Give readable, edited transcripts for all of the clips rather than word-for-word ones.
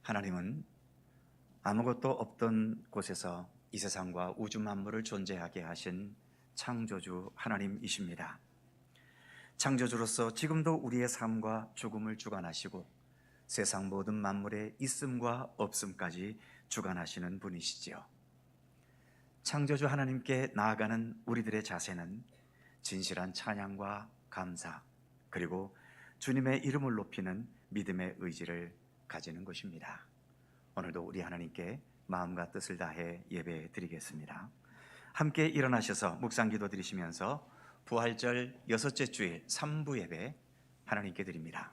하나님은 아무것도 없던 곳에서 이 세상과 우주 만물을 존재하게 하신 창조주 하나님이십니다. 창조주로서 지금도 우리의 삶과 죽음을 주관하시고 세상 모든 만물의 있음과 없음까지 주관하시는 분이시지요. 창조주 하나님께 나아가는 우리들의 자세는 진실한 찬양과 감사, 그리고 주님의 이름을 높이는 믿음의 의지를 가지는 것입니다. 오늘도 우리 하나님께 마음과 뜻을 다해 예배 드리겠습니다. 함께 일어나셔서 묵상기도 드리시면서 부활절 6째 주일 3부 예배 하나님께 드립니다.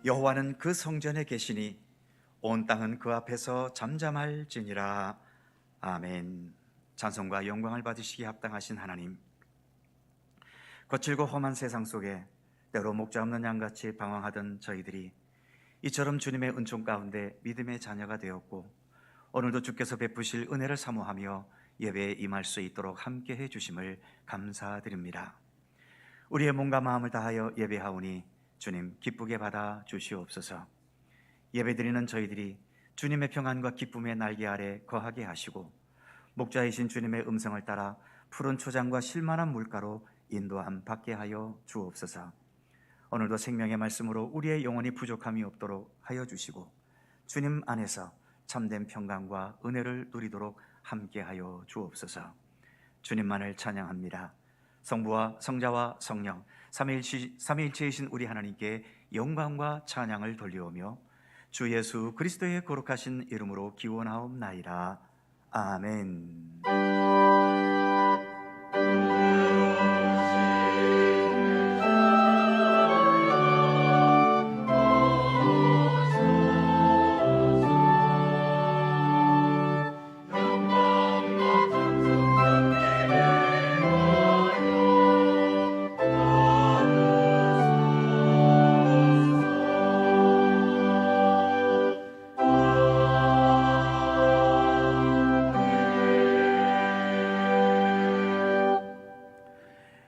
여호와는 그 성전에 계시니 온 땅은 그 앞에서 잠잠할지니라. 아멘. 찬송과 영광을 받으시기에 합당하신 하나님, 거칠고 험한 세상 속에 때로 목자 없는 양같이 방황하던 저희들이 이처럼 주님의 은총 가운데 믿음의 자녀가 되었고, 오늘도 주께서 베푸실 은혜를 사모하며 예배에 임할 수 있도록 함께해 주심을 감사드립니다. 우리의 몸과 마음을 다하여 예배하오니 주님 기쁘게 받아 주시옵소서. 예배드리는 저희들이 주님의 평안과 기쁨의 날개 아래 거하게 하시고, 목자이신 주님의 음성을 따라 푸른 초장과 실만한 물가로 인도함 받게 하여 주옵소서. 오늘도 생명의 말씀으로 우리의 영혼이 부족함이 없도록 하여 주시고, 주님 안에서 참된 평강과 은혜를 누리도록 함께 하여 주옵소서. 주님만을 찬양합니다. 성부와 성자와 성령 삼위일체이신 우리 하나님께 영광과 찬양을 돌리오며 주 예수 그리스도의 거룩하신 이름으로 기원하옵나이다. 아멘.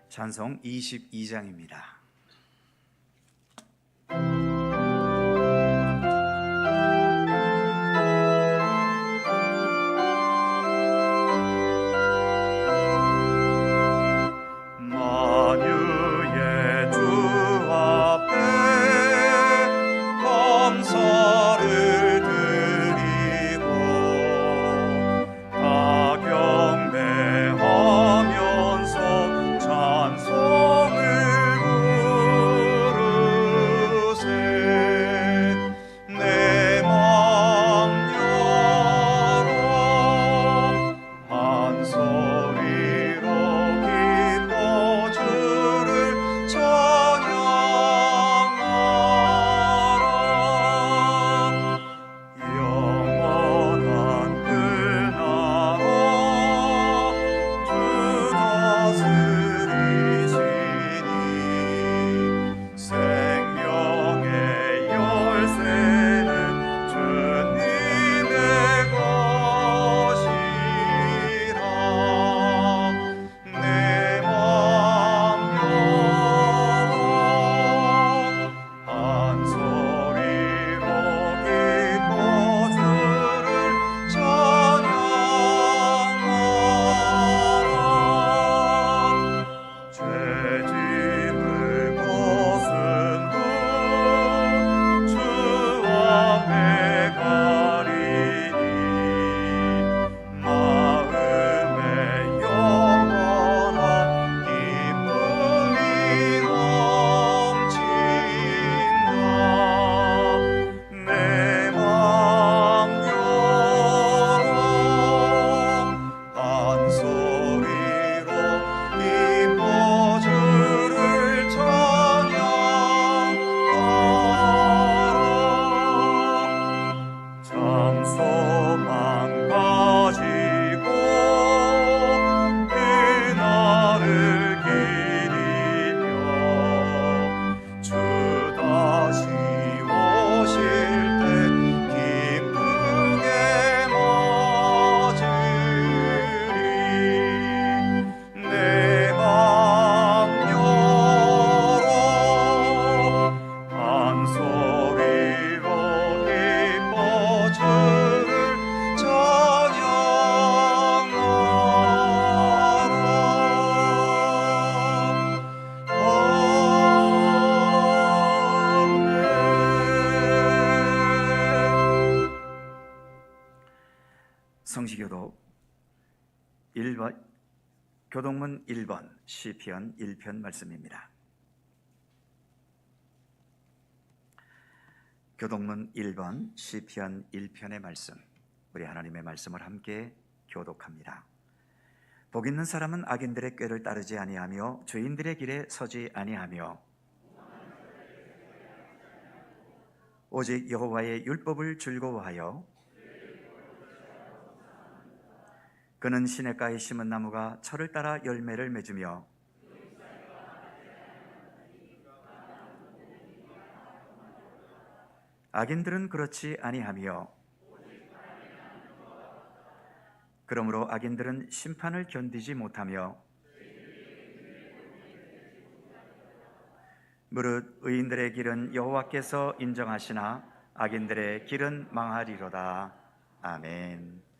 찬송 22장입니다. 찬송을 성시교독 1번, 교독문 1번 시편 1편 말씀입니다. 교독문 1번 시편 1편의 말씀, 우리 하나님의 말씀을 함께 교독합니다. 복 있는 사람은 악인들의 꾀를 따르지 아니하며 죄인들의 길에 서지 아니하며 오직 여호와의 율법을 즐거워하여 그는 시냇가에 심은 나무가 철을 따라 열매를 맺으며 악인들은 그렇지 아니하며 그러므로 악인들은 심판을 견디지 못하며 무릇 의인들의 길은 여호와께서 인정하시나 악인들의 길은 망하리로다. 아멘.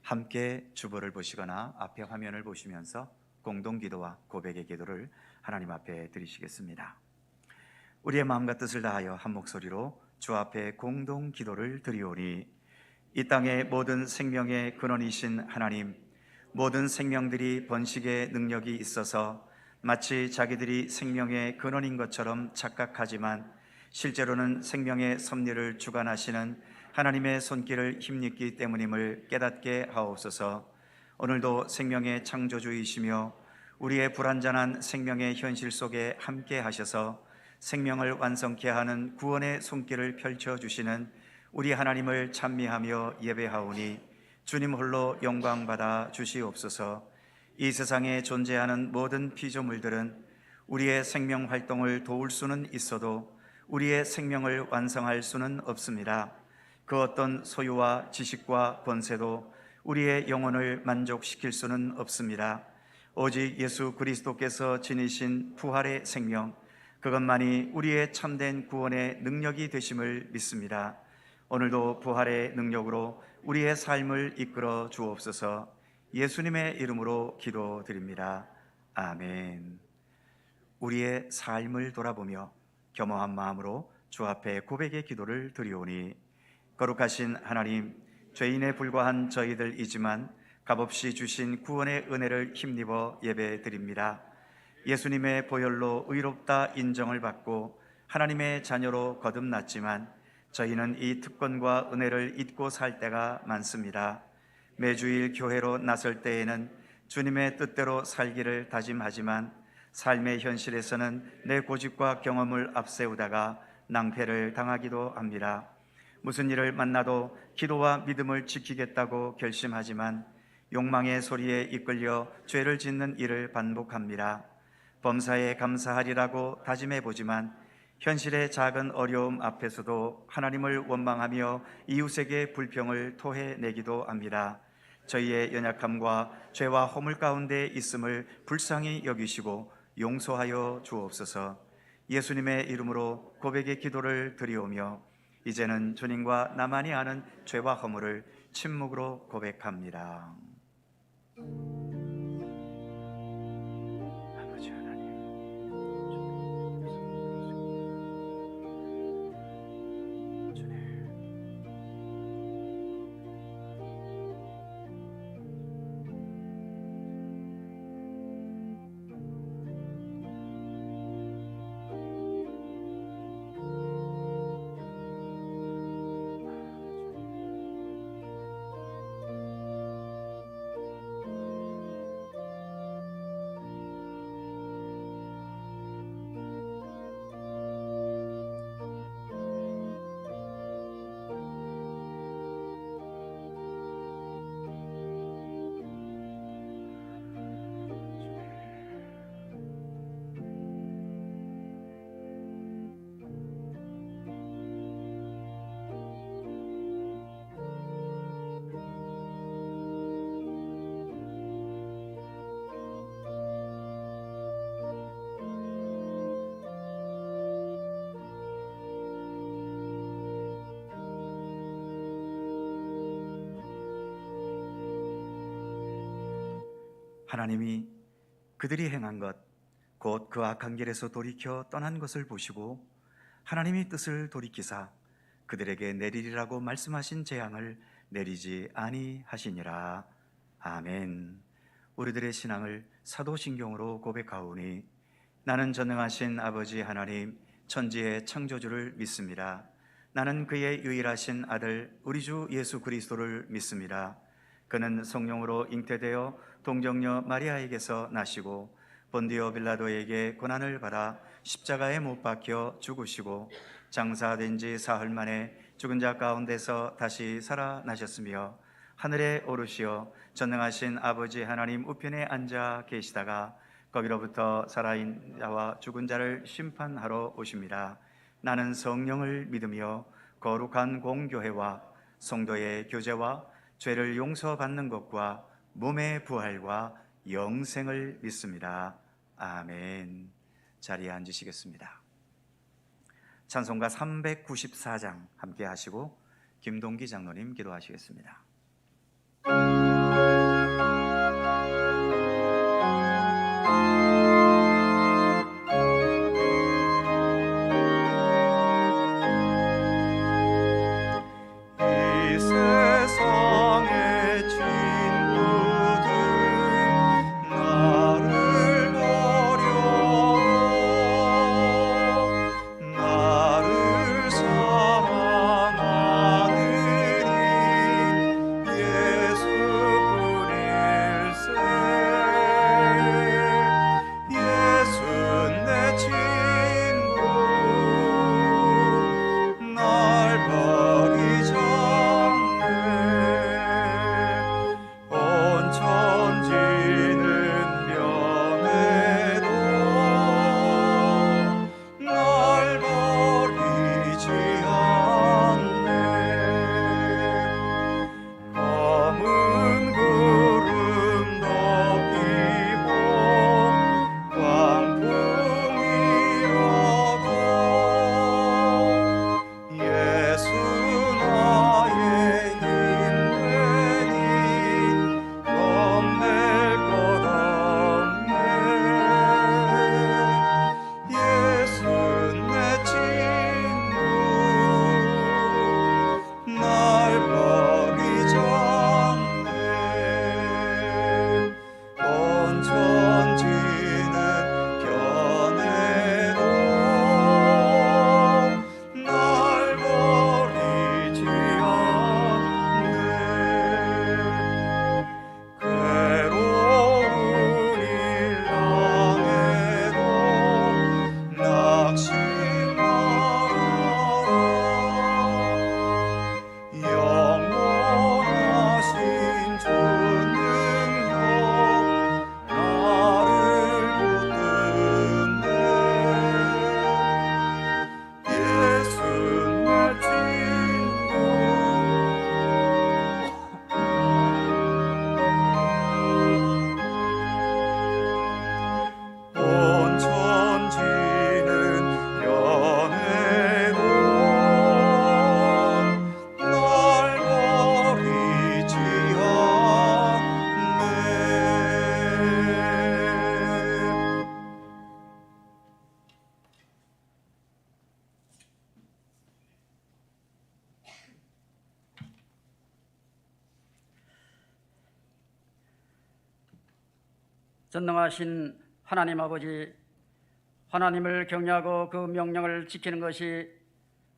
함께 주보를 보시거나 앞에 화면을 보시면서 공동기도와 고백의 기도를 하나님 앞에 드리시겠습니다. 우리의 마음과 뜻을 다하여 한 목소리로 주 앞에 공동기도를 드리오니 이 땅의 모든 생명의 근원이신 하나님, 모든 생명들이 번식의 능력이 있어서 마치 자기들이 생명의 근원인 것처럼 착각하지만 실제로는 생명의 섭리를 주관하시는 하나님의 손길을 힘입기 때문임을 깨닫게 하옵소서. 오늘도 생명의 창조주이시며 우리의 불완전한 생명의 현실 속에 함께 하셔서 생명을 완성케 하는 구원의 손길을 펼쳐주시는 우리 하나님을 찬미하며 예배하오니 주님 홀로 영광받아 주시옵소서. 이 세상에 존재하는 모든 피조물들은 우리의 생명 활동을 도울 수는 있어도 우리의 생명을 완성할 수는 없습니다. 그 어떤 소유와 지식과 권세도 우리의 영혼을 만족시킬 수는 없습니다. 오직 예수 그리스도께서 지니신 부활의 생명, 그것만이 우리의 참된 구원의 능력이 되심을 믿습니다. 오늘도 부활의 능력으로 우리의 삶을 이끌어 주옵소서. 예수님의 이름으로 기도드립니다. 아멘. 우리의 삶을 돌아보며 겸허한 마음으로 주 앞에 고백의 기도를 드리오니 거룩하신 하나님, 죄인에 불과한 저희들이지만 값없이 주신 구원의 은혜를 힘입어 예배드립니다. 예수님의 보혈로 의롭다 인정을 받고 하나님의 자녀로 거듭났지만 저희는 이 특권과 은혜를 잊고 살 때가 많습니다. 매주일 교회로 나설 때에는 주님의 뜻대로 살기를 다짐하지만 삶의 현실에서는 내 고집과 경험을 앞세우다가 낭패를 당하기도 합니다. 무슨 일을 만나도 기도와 믿음을 지키겠다고 결심하지만 욕망의 소리에 이끌려 죄를 짓는 일을 반복합니다. 범사에 감사하리라고 다짐해보지만 현실의 작은 어려움 앞에서도 하나님을 원망하며 이웃에게 불평을 토해내기도 합니다. 저희의 연약함과 죄와 허물 가운데 있음을 불쌍히 여기시고 용서하여 주옵소서. 예수님의 이름으로 고백의 기도를 드리오며 이제는 주님과 나만이 아는 죄와 허물을 침묵으로 고백합니다. 아버지 하나님, 하나님이 그들이 행한 것, 곧 그 악한 길에서 돌이켜 떠난 것을 보시고 하나님이 뜻을 돌이키사 그들에게 내리리라고 말씀하신 재앙을 내리지 아니하시니라. 아멘. 우리들의 신앙을 사도신경으로 고백하오니 나는 전능하신 아버지 하나님 천지의 창조주를 믿습니다. 나는 그의 유일하신 아들 우리 주 예수 그리스도를 믿습니다. 그는 성령으로 잉태되어 동정녀 마리아에게서 나시고 본디오 빌라도에게 고난을 받아 십자가에 못 박혀 죽으시고 장사된 지 사흘 만에 죽은 자 가운데서 다시 살아나셨으며 하늘에 오르시어 전능하신 아버지 하나님 우편에 앉아 계시다가 거기로부터 살아있는 자와 죽은 자를 심판하러 오십니다. 나는 성령을 믿으며 거룩한 공교회와 성도의 교제와 죄를 용서받는 것과 몸의 부활과 영생을 믿습니다. 아멘. 자리에 앉으시겠습니다. 찬송가 394장 함께 하시고 김동기 장로님 기도하시겠습니다. 전능하신 하나님 아버지, 하나님을 경외하고 그 명령을 지키는 것이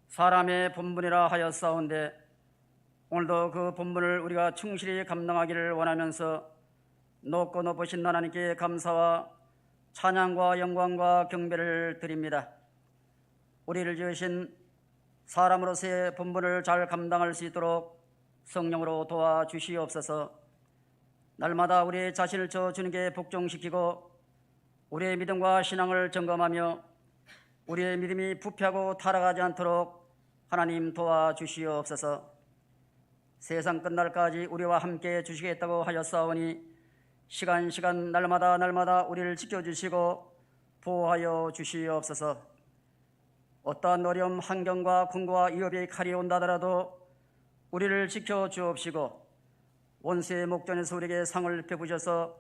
사람의 본분이라 하였사온데 오늘도 그 본분을 우리가 충실히 감당하기를 원하면서 높고 높으신 하나님께 감사와 찬양과 영광과 경배를 드립니다. 우리를 지으신 사람으로서의 본분을 잘 감당할 수 있도록 성령으로 도와주시옵소서. 날마다 우리 자신을 저 주님께 복종시키고 우리의 믿음과 신앙을 점검하며 우리의 믿음이 부패하고 타락하지 않도록 하나님 도와주시옵소서. 세상 끝날까지 우리와 함께 주시겠다고 하였사오니 시간 날마다 우리를 지켜주시고 보호하여 주시옵소서. 어떠한 어려움, 환경과 궁과 위협의 칼이 온다더라도 우리를 지켜주옵시고 원수의 목전에서 우리에게 상을 베푸셔서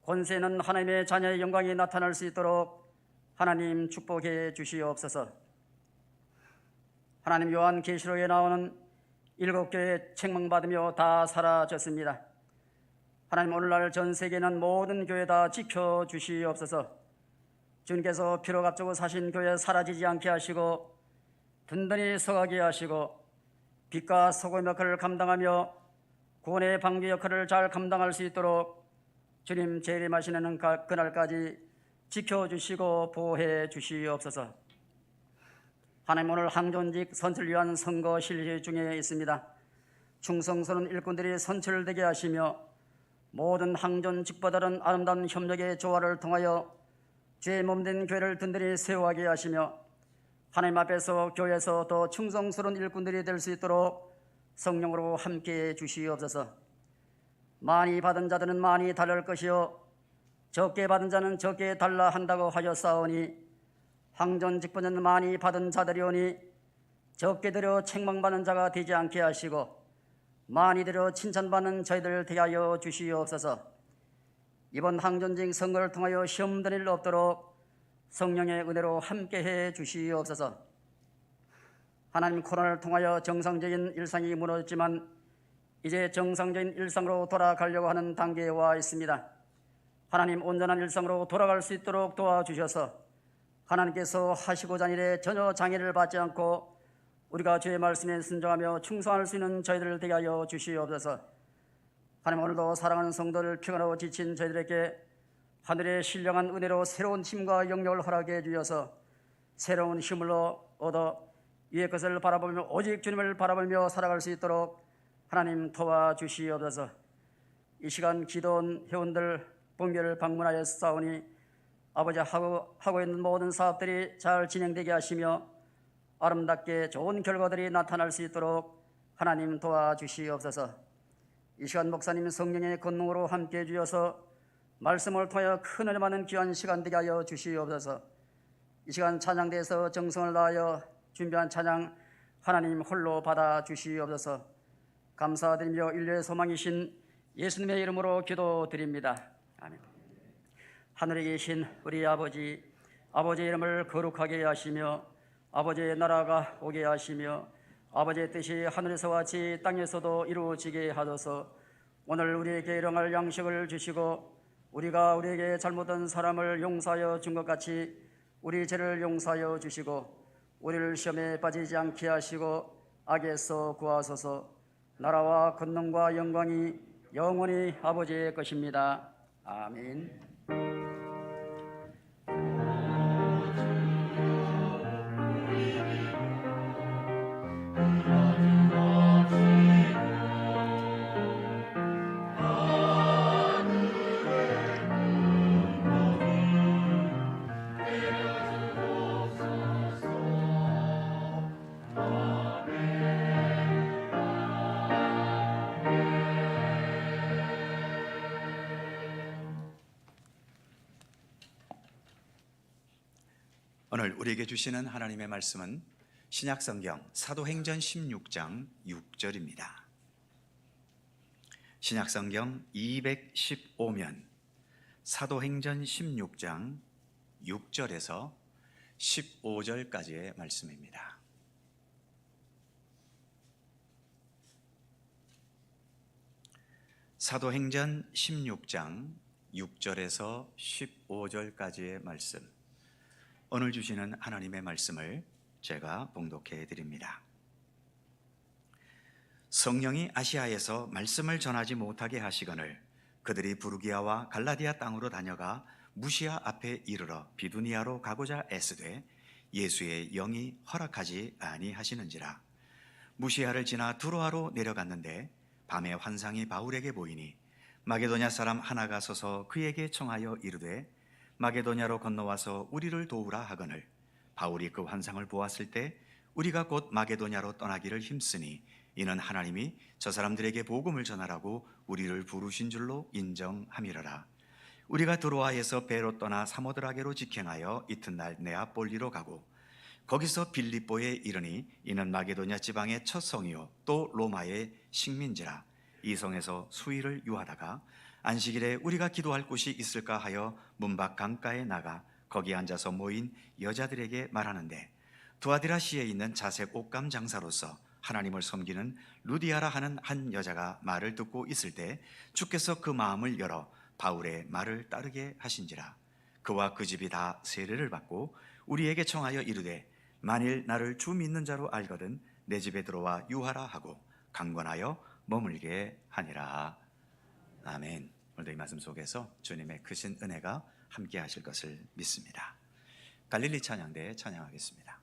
권세는 하나님의 자녀의 영광이 나타날 수 있도록 하나님 축복해 주시옵소서. 하나님 요한계시록에 나오는 7교회 책망받으며 다 사라졌습니다. 하나님, 오늘날 전 세계에 있는 모든 교회 다 지켜주시옵소서. 주님께서 피로 값주고 사신 교회 사라지지 않게 하시고 든든히 서가게 하시고 빛과 소금의 역할을 감당하며 구원의 방주 역할을 잘 감당할 수 있도록 주님 재림하시는 그날까지 지켜주시고 보호해 주시옵소서. 하나님, 오늘 항존직 선출을 위한 선거 실시 중에 있습니다. 충성스러운 일꾼들이 선출되게 하시며 모든 항존 직보다는 아름다운 협력의 조화를 통하여 주의 몸된 교회를 든든히 세워가게 하시며 하나님 앞에서 교회에서 더 충성스러운 일꾼들이 될 수 있도록 성령으로 함께해 주시옵소서. 많이 받은 자들은 많이 달을 것이요 적게 받은 자는 적게 달라 한다고 하셨사오니 항존 직분은 많이 받은 자들이오니 적게 들여 책망받는 자가 되지 않게 하시고 많이 들여 칭찬받는 저희들 되게 하여 주시옵소서. 이번 항존직 선거를 통하여 시험 드릴 일 없도록 성령의 은혜로 함께해 주시옵소서. 하나님, 코로나를 통하여 정상적인 일상이 무너졌지만 이제 정상적인 일상으로 돌아가려고 하는 단계에 와 있습니다. 하나님, 온전한 일상으로 돌아갈 수 있도록 도와주셔서 하나님께서 하시고자 하는 일에 전혀 장애를 받지 않고 우리가 주의 말씀에 순종하며 충성할 수 있는 저희들을 되게 하여 주시옵소서. 하나님, 오늘도 사랑하는 성도를 피곤하고 지친 저희들에게 하늘의 신령한 은혜로 새로운 힘과 영역을 허락해 주셔서 새로운 힘을 얻어 위의 것을 바라보며 오직 주님을 바라보며 살아갈 수 있도록 하나님 도와주시옵소서. 이 시간 기도원 회원들 본교를 방문하여 싸우니 아버지 하고 있는 모든 사업들이 잘 진행되게 하시며 아름답게 좋은 결과들이 나타날 수 있도록 하나님 도와주시옵소서. 이 시간 목사님 성령의 권능으로 함께해 주셔서 말씀을 통하여 큰 은혜 많은 귀한 시간 되게 하여 주시옵소서. 이 시간 찬양대에서 정성을 다하여 준비한 찬양 하나님 홀로 받아 주시옵소서. 감사드리며 인류의 소망이신 예수님의 이름으로 기도드립니다. 아멘. 하늘에 계신 우리 아버지, 아버지의 이름을 거룩하게 하시며 아버지의 나라가 오게 하시며 아버지의 뜻이 하늘에서와 같이 땅에서도 이루어지게 하소서. 오늘 우리에게 일용할 양식을 주시고 우리가 우리에게 잘못한 사람을 용서하여 준 것 같이 우리 죄를 용서하여 주시고 우리를 시험에 빠지지 않게 하시고 악에서 구하소서. 나라와 권능과 영광이 영원히 아버지의 것입니다. 아멘. 오늘 우리에게 주시는 하나님의 말씀은 신약성경 사도행전 16장 6절입니다. 신약성경 215면 사도행전 16장 6절에서 15절까지의 말씀입니다. 사도행전 16장 6절에서 15절까지의 말씀, 오늘 주시는 하나님의 말씀을 제가 봉독해 드립니다. 성령이 아시아에서 말씀을 전하지 못하게 하시거늘 그들이 부르기아와 갈라디아 땅으로 다녀가 무시아 앞에 이르러 비두니아로 가고자 애쓰되 예수의 영이 허락하지 아니하시는지라. 무시아를 지나 두로아로 내려갔는데 밤에 환상이 바울에게 보이니 마게도냐 사람 하나가 서서 그에게 청하여 이르되 마게도냐로 건너와서 우리를 도우라 하거늘 바울이 그 환상을 보았을 때 우리가 곧 마게도냐로 떠나기를 힘쓰니 이는 하나님이 저 사람들에게 복음을 전하라고 우리를 부르신 줄로 인정함이러라. 우리가 드로아에서 배로 떠나 사모드라게로 직행하여 이튿날 네아폴리로 가고 거기서 빌립보에 이르니 이는 마게도냐 지방의 첫 성이요 또 로마의 식민지라. 이 성에서 수일을 유하다가 안식일에 우리가 기도할 곳이 있을까 하여 문밖 강가에 나가 거기 앉아서 모인 여자들에게 말하는데 두아디라시에 있는 자색 옷감 장사로서 하나님을 섬기는 루디아라 하는 한 여자가 말을 듣고 있을 때 주께서 그 마음을 열어 바울의 말을 따르게 하신지라. 그와 그 집이 다 세례를 받고 우리에게 청하여 이르되 만일 나를 주 믿는 자로 알거든 내 집에 들어와 유하라 하고 강권하여 머물게 하니라. 아멘. 오늘도 이 말씀 속에서 주님의 크신 은혜가 함께 하실 것을 믿습니다. 갈릴리 찬양대 찬양하겠습니다.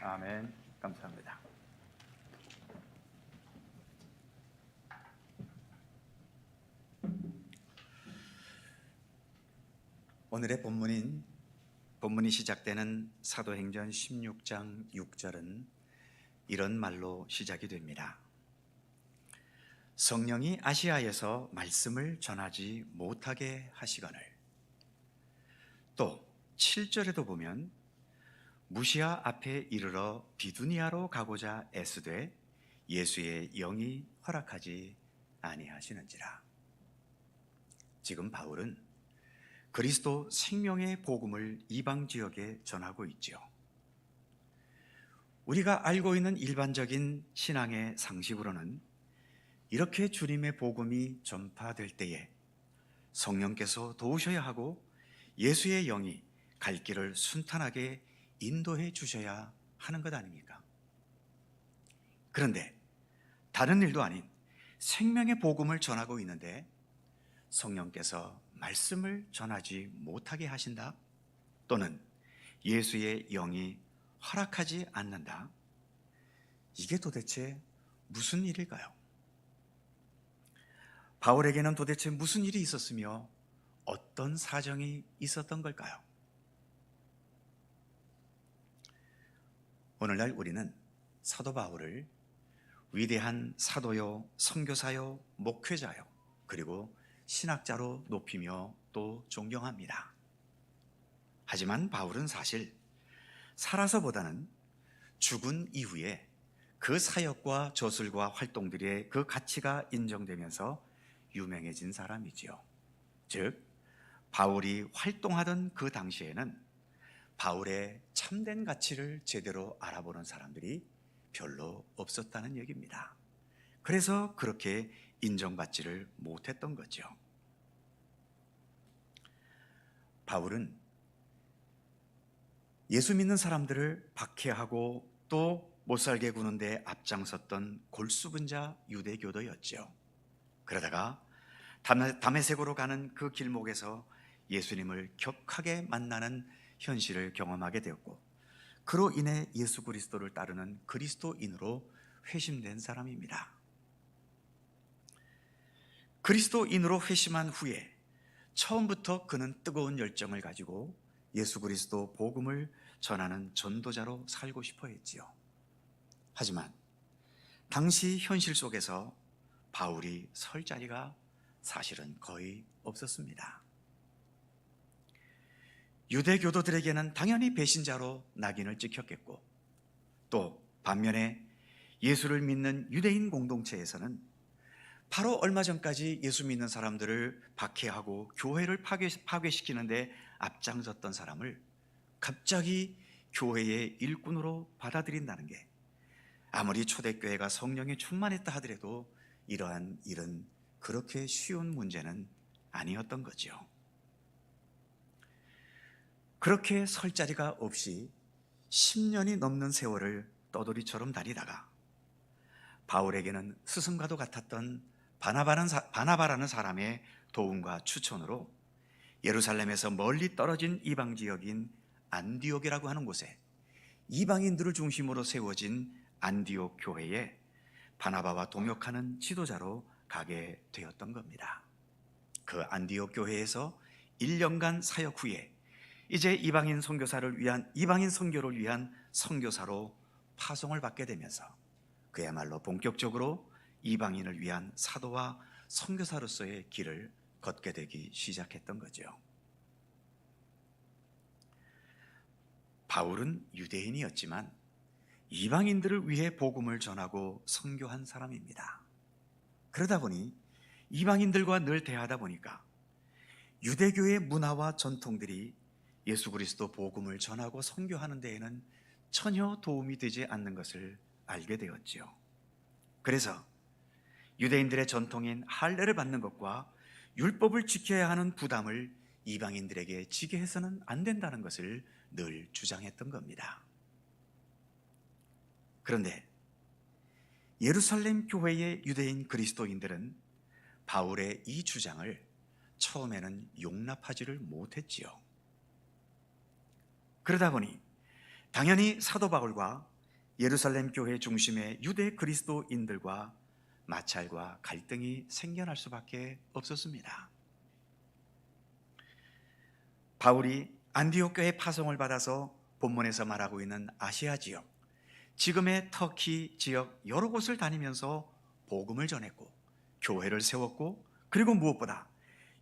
아멘. 감사합니다. 오늘의 본문이 시작되는 사도행전 16장 6절은 이런 말로 시작이 됩니다. 성령이 아시아에서 말씀을 전하지 못하게 하시거늘. 또 7절에도 보면 무시아 앞에 이르러 비두니아로 가고자 애쓰되 예수의 영이 허락하지 아니하시는지라. 지금 바울은 그리스도 생명의 복음을 이방 지역에 전하고 있지요. 우리가 알고 있는 일반적인 신앙의 상식으로는 이렇게 주님의 복음이 전파될 때에 성령께서 도우셔야 하고 예수의 영이 갈 길을 순탄하게 인도해 주셔야 하는 것 아닙니까? 그런데 다른 일도 아닌 생명의 복음을 전하고 있는데 성령께서 말씀을 전하지 못하게 하신다? 또는 예수의 영이 허락하지 않는다? 이게 도대체 무슨 일일까요? 바울에게는 도대체 무슨 일이 있었으며 어떤 사정이 있었던 걸까요? 오늘날 우리는 사도 바울을 위대한 사도요, 선교사요, 목회자요, 그리고 신학자로 높이며 또 존경합니다. 하지만 바울은 사실 살아서보다는 죽은 이후에 그 사역과 저술과 활동들의 그 가치가 인정되면서 유명해진 사람이지요. 즉, 바울이 활동하던 그 당시에는 바울의 참된 가치를 제대로 알아보는 사람들이 별로 없었다는 얘기입니다. 그래서 그렇게 인정받지를 못했던 거죠. 바울은 예수 믿는 사람들을 박해하고 또 못살게 구는데 앞장섰던 골수분자 유대교도였죠. 그러다가 다메섹으로 가는 그 길목에서 예수님을 격하게 만나는 현실을 경험하게 되었고, 그로 인해 예수 그리스도를 따르는 그리스도인으로 회심된 사람입니다. 그리스도인으로 회심한 후에 처음부터 그는 뜨거운 열정을 가지고 예수 그리스도 복음을 전하는 전도자로 살고 싶어 했지요. 하지만 당시 현실 속에서 바울이 설 자리가 사실은 거의 없었습니다. 유대 교도들에게는 당연히 배신자로 낙인을 찍혔겠고, 또 반면에 예수를 믿는 유대인 공동체에서는 바로 얼마 전까지 예수 믿는 사람들을 박해하고 교회를 파괴시키는데 앞장섰던 사람을 갑자기 교회의 일꾼으로 받아들인다는 게, 아무리 초대교회가 성령에 충만했다 하더라도 이러한 일은 그렇게 쉬운 문제는 아니었던 거죠. 그렇게 설 자리가 없이 10년이 넘는 세월을 떠돌이처럼 다니다가 바울에게는 스승과도 같았던 바나바라는 사람의 도움과 추천으로 예루살렘에서 멀리 떨어진 이방 지역인 안디옥이라고 하는 곳에 이방인들을 중심으로 세워진 안디옥 교회에 바나바와 동역하는 지도자로 가게 되었던 겁니다. 그 안디옥 교회에서 1년간 사역 후에 이제 이방인 선교를 위한 선교사로 파송을 받게 되면서 그야말로 본격적으로 이방인을 위한 사도와 선교사로서의 길을 걷게 되기 시작했던 거죠. 바울은 유대인이었지만 이방인들을 위해 복음을 전하고 선교한 사람입니다. 그러다 보니 이방인들과 늘 대하다 보니까 유대교의 문화와 전통들이 예수 그리스도 복음을 전하고 선교하는 데에는 전혀 도움이 되지 않는 것을 알게 되었지요. 그래서 유대인들의 전통인 할례를 받는 것과 율법을 지켜야 하는 부담을 이방인들에게 지게 해서는 안 된다는 것을 늘 주장했던 겁니다. 그런데 예루살렘 교회의 유대인 그리스도인들은 바울의 이 주장을 처음에는 용납하지를 못했지요. 그러다 보니 당연히 사도 바울과 예루살렘 교회 중심의 유대 그리스도인들과 마찰과 갈등이 생겨날 수밖에 없었습니다. 바울이 안디옥 교회 파송을 받아서 본문에서 말하고 있는 아시아 지역, 지금의 터키 지역 여러 곳을 다니면서 복음을 전했고 교회를 세웠고, 그리고 무엇보다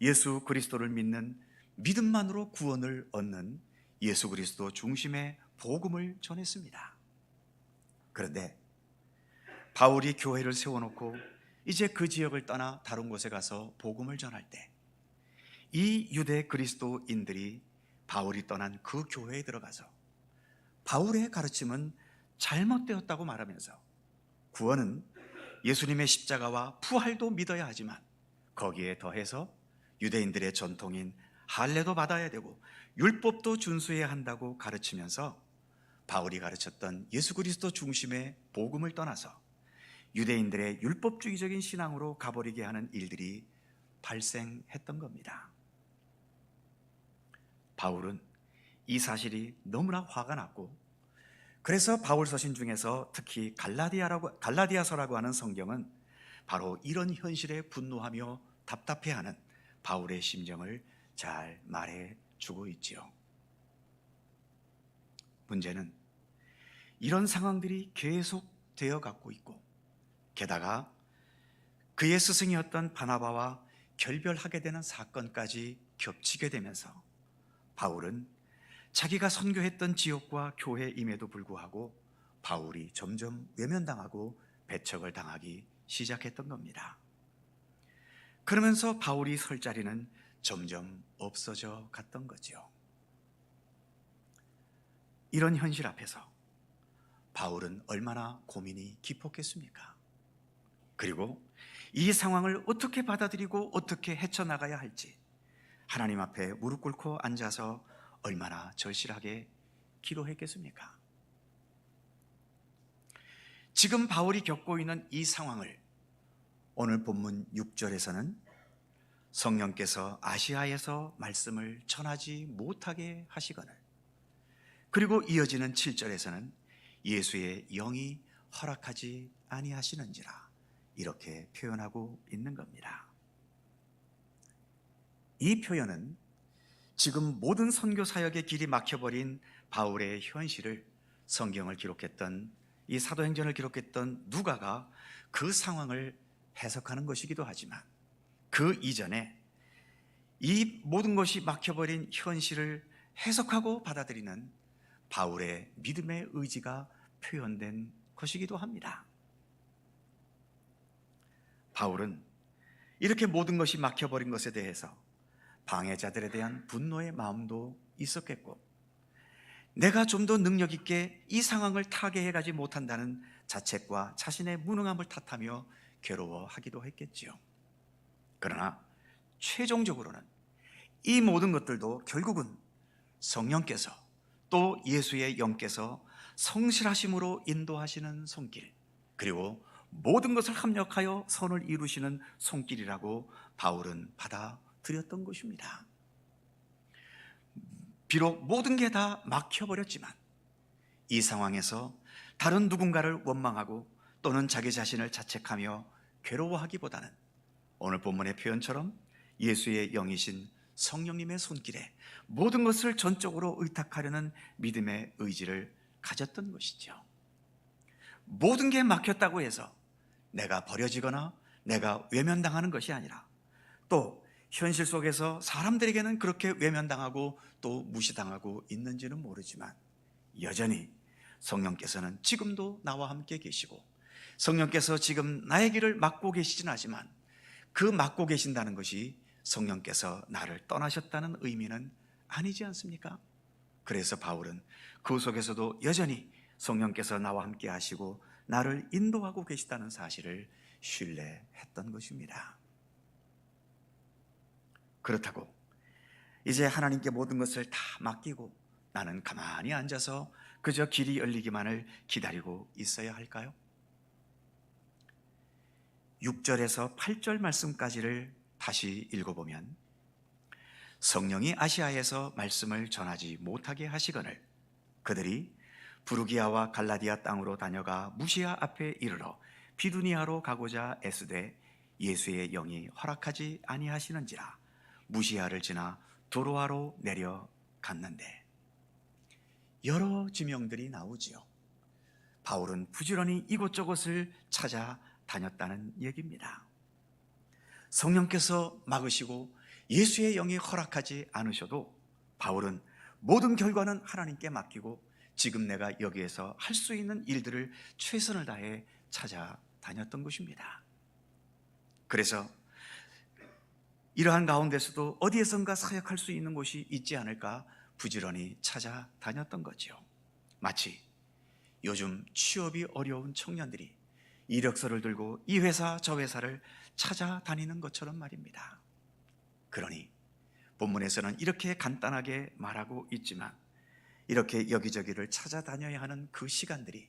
예수 그리스도를 믿는 믿음만으로 구원을 얻는 예수 그리스도 중심의 복음을 전했습니다. 그런데 바울이 교회를 세워놓고 이제 그 지역을 떠나 다른 곳에 가서 복음을 전할 때 이 유대 그리스도인들이 바울이 떠난 그 교회에 들어가서 바울의 가르침은 잘못되었다고 말하면서 구원은 예수님의 십자가와 부활도 믿어야 하지만 거기에 더해서 유대인들의 전통인 할례도 받아야 되고 율법도 준수해야 한다고 가르치면서 바울이 가르쳤던 예수 그리스도 중심의 복음을 떠나서 유대인들의 율법주의적인 신앙으로 가버리게 하는 일들이 발생했던 겁니다. 바울은 이 사실이 너무나 화가 났고, 그래서 바울 서신 중에서 특히 갈라디아서라고 하는 성경은 바로 이런 현실에 분노하며 답답해하는 바울의 심정을 잘 말해 주고 있지요. 문제는 이런 상황들이 계속 되어 갖고 있고, 게다가 그의 스승이었던 바나바와 결별하게 되는 사건까지 겹치게 되면서 바울은 자기가 선교했던 지역과 교회임에도 불구하고 바울이 점점 외면당하고 배척을 당하기 시작했던 겁니다. 그러면서 바울이 설 자리는 점점 없어져 갔던 거죠. 이런 현실 앞에서 바울은 얼마나 고민이 깊었겠습니까? 그리고 이 상황을 어떻게 받아들이고 어떻게 헤쳐나가야 할지 하나님 앞에 무릎 꿇고 앉아서 얼마나 절실하게 기도했겠습니까? 지금 바울이 겪고 있는 이 상황을 오늘 본문 6절에서는 성령께서 아시아에서 말씀을 전하지 못하게 하시거늘, 그리고 이어지는 7절에서는 예수의 영이 허락하지 아니하시는지라 이렇게 표현하고 있는 겁니다. 이 표현은 지금 모든 선교 사역의 길이 막혀버린 바울의 현실을 성경을 기록했던, 이 사도행전을 기록했던 누가가 그 상황을 해석하는 것이기도 하지만, 그 이전에 이 모든 것이 막혀버린 현실을 해석하고 받아들이는 바울의 믿음의 의지가 표현된 것이기도 합니다. 바울은 이렇게 모든 것이 막혀버린 것에 대해서 방해자들에 대한 분노의 마음도 있었겠고, 내가 좀 더 능력 있게 이 상황을 타개해가지 못한다는 자책과 자신의 무능함을 탓하며 괴로워하기도 했겠지요. 그러나 최종적으로는 이 모든 것들도 결국은 성령께서, 또 예수의 영께서 성실하심으로 인도하시는 손길, 그리고 모든 것을 합력하여 선을 이루시는 손길이라고 바울은 받아들였던 것입니다. 비록 모든 게 다 막혀버렸지만 이 상황에서 다른 누군가를 원망하고 또는 자기 자신을 자책하며 괴로워하기보다는 오늘 본문의 표현처럼 예수의 영이신 성령님의 손길에 모든 것을 전적으로 의탁하려는 믿음의 의지를 가졌던 것이죠. 모든 게 막혔다고 해서 내가 버려지거나 내가 외면당하는 것이 아니라, 또 현실 속에서 사람들에게는 그렇게 외면당하고 또 무시당하고 있는지는 모르지만 여전히 성령께서는 지금도 나와 함께 계시고, 성령께서 지금 나의 길을 막고 계시진 않지만 그 막고 계신다는 것이 성령께서 나를 떠나셨다는 의미는 아니지 않습니까? 그래서 바울은 그 속에서도 여전히 성령께서 나와 함께 하시고 나를 인도하고 계시다는 사실을 신뢰했던 것입니다. 그렇다고 이제 하나님께 모든 것을 다 맡기고 나는 가만히 앉아서 그저 길이 열리기만을 기다리고 있어야 할까요? 6절에서 8절 말씀까지를 다시 읽어보면, 성령이 아시아에서 말씀을 전하지 못하게 하시거늘 그들이 부르기아와 갈라디아 땅으로 다녀가 무시아 앞에 이르러 비두니아로 가고자 애쓰되 예수의 영이 허락하지 아니하시는지라 무시아를 지나 도로아로 내려갔는데, 여러 지명들이 나오지요. 바울은 부지런히 이곳저곳을 찾아다녔다는 얘기입니다. 성령께서 막으시고 예수의 영이 허락하지 않으셔도 바울은 모든 결과는 하나님께 맡기고 지금 내가 여기에서 할 수 있는 일들을 최선을 다해 찾아다녔던 것입니다. 그래서 이러한 가운데서도 어디에선가 사역할 수 있는 곳이 있지 않을까 부지런히 찾아다녔던 거죠. 마치 요즘 취업이 어려운 청년들이 이력서를 들고 이 회사 저 회사를 찾아다니는 것처럼 말입니다. 그러니 본문에서는 이렇게 간단하게 말하고 있지만 이렇게 여기저기를 찾아다녀야 하는 그 시간들이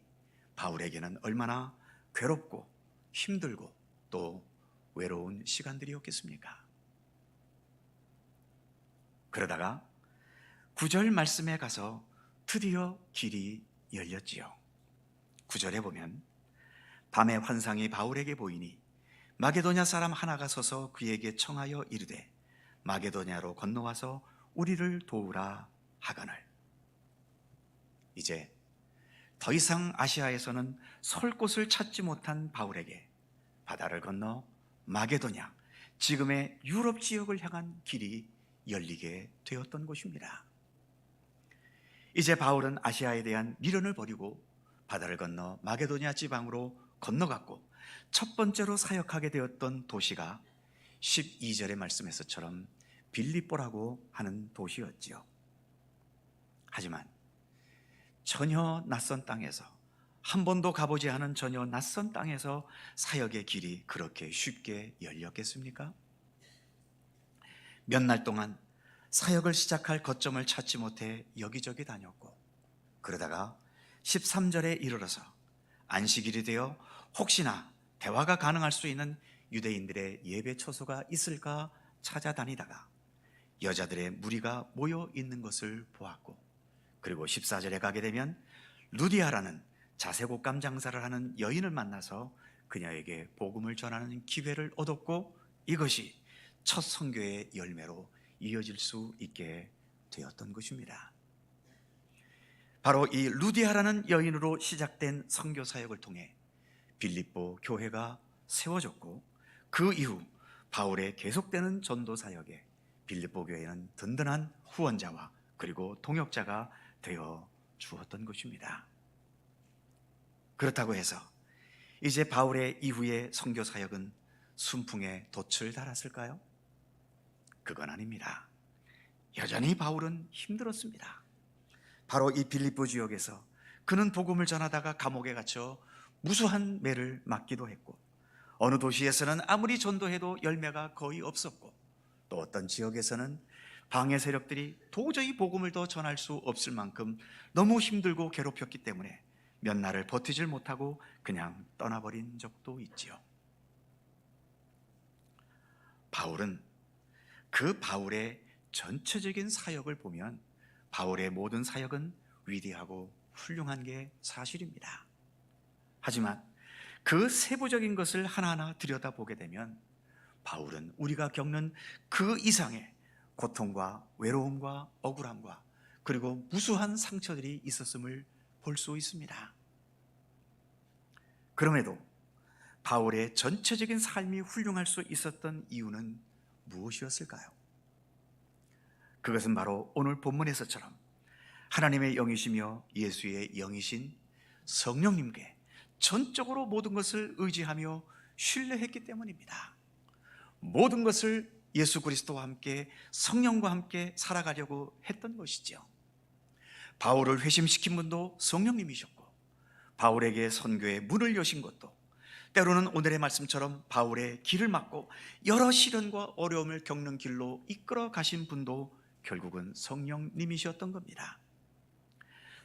바울에게는 얼마나 괴롭고 힘들고 또 외로운 시간들이었겠습니까? 그러다가 9절 말씀에 가서 드디어 길이 열렸지요. 9절에 보면, 밤에 환상이 바울에게 보이니 마게도냐 사람 하나가 서서 그에게 청하여 이르되 마게도냐로 건너와서 우리를 도우라 하거늘. 이제 더 이상 아시아에서는 설 곳을 찾지 못한 바울에게 바다를 건너 마게도냐, 지금의 유럽 지역을 향한 길이 열리게 되었던 것입니다. 이제 바울은 아시아에 대한 미련을 버리고 바다를 건너 마게도냐 지방으로 건너갔고, 첫 번째로 사역하게 되었던 도시가 12절의 말씀에서처럼 빌립보라고 하는 도시였지요. 하지만 전혀 낯선 땅에서, 한 번도 가보지 않은 전혀 낯선 땅에서 사역의 길이 그렇게 쉽게 열렸겠습니까? 몇 날 동안 사역을 시작할 거점을 찾지 못해 여기저기 다녔고, 그러다가 13절에 이르러서 안식일이 되어 혹시나 대화가 가능할 수 있는 유대인들의 예배 처소가 있을까 찾아다니다가 여자들의 무리가 모여 있는 것을 보았고, 그리고 14절에 가게 되면 루디아라는 자색옷감 장사를 하는 여인을 만나서 그녀에게 복음을 전하는 기회를 얻었고, 이것이 첫 선교의 열매로 이어질 수 있게 되었던 것입니다. 바로 이 루디아라는 여인으로 시작된 선교 사역을 통해 빌립보 교회가 세워졌고, 그 이후 바울의 계속되는 전도 사역에 빌립보 교회는 든든한 후원자와 그리고 동역자가 되어 주었던 것입니다. 그렇다고 해서 이제 바울의 이후의 선교 사역은 순풍에 돛을 달았을까요? 그건 아닙니다. 여전히 바울은 힘들었습니다. 바로 이 빌립보 지역에서 그는 복음을 전하다가 감옥에 갇혀 무수한 매를 맞기도 했고, 어느 도시에서는 아무리 전도해도 열매가 거의 없었고, 또 어떤 지역에서는 방해 세력들이 도저히 복음을 더 전할 수 없을 만큼 너무 힘들고 괴롭혔기 때문에 몇 날을 버티질 못하고 그냥 떠나버린 적도 있지요. 바울은 그 바울의 전체적인 사역을 보면 바울의 모든 사역은 위대하고 훌륭한 게 사실입니다. 하지만 그 세부적인 것을 하나하나 들여다보게 되면 바울은 우리가 겪는 그 이상의 고통과 외로움과 억울함과 그리고 무수한 상처들이 있었음을 볼 수 있습니다. 그럼에도 바울의 전체적인 삶이 훌륭할 수 있었던 이유는 무엇이었을까요? 그것은 바로 오늘 본문에서처럼 하나님의 영이시며 예수의 영이신 성령님께 전적으로 모든 것을 의지하며 신뢰했기 때문입니다. 모든 것을 예수 그리스도와 함께 성령과 함께 살아가려고 했던 것이죠. 바울을 회심시킨 분도 성령님이셨고, 바울에게 선교의 문을 여신 것도, 때로는 오늘의 말씀처럼 바울의 길을 막고 여러 시련과 어려움을 겪는 길로 이끌어 가신 분도 결국은 성령님이셨던 겁니다.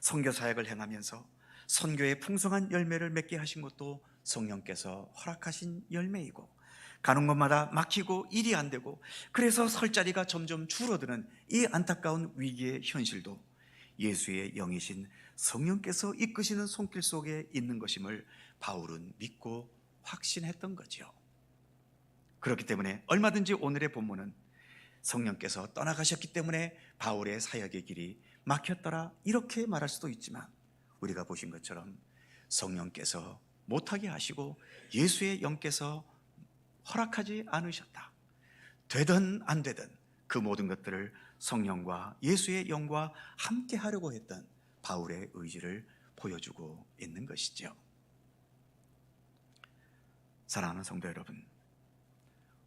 선교 사역을 행하면서 선교의 풍성한 열매를 맺게 하신 것도 성령께서 허락하신 열매이고, 가는 곳마다 막히고 일이 안 되고 그래서 설 자리가 점점 줄어드는 이 안타까운 위기의 현실도 예수의 영이신 성령께서 이끄시는 손길 속에 있는 것임을 바울은 믿고 확신했던 거죠. 그렇기 때문에 얼마든지 오늘의 본문은 성령께서 떠나가셨기 때문에 바울의 사역의 길이 막혔더라 이렇게 말할 수도 있지만, 우리가 보신 것처럼 성령께서 못하게 하시고 예수의 영께서 허락하지 않으셨다. 되든 안 되든 그 모든 것들을 성령과 예수의 영과 함께 하려고 했던 바울의 의지를 보여주고 있는 것이죠. 사랑하는 성도 여러분,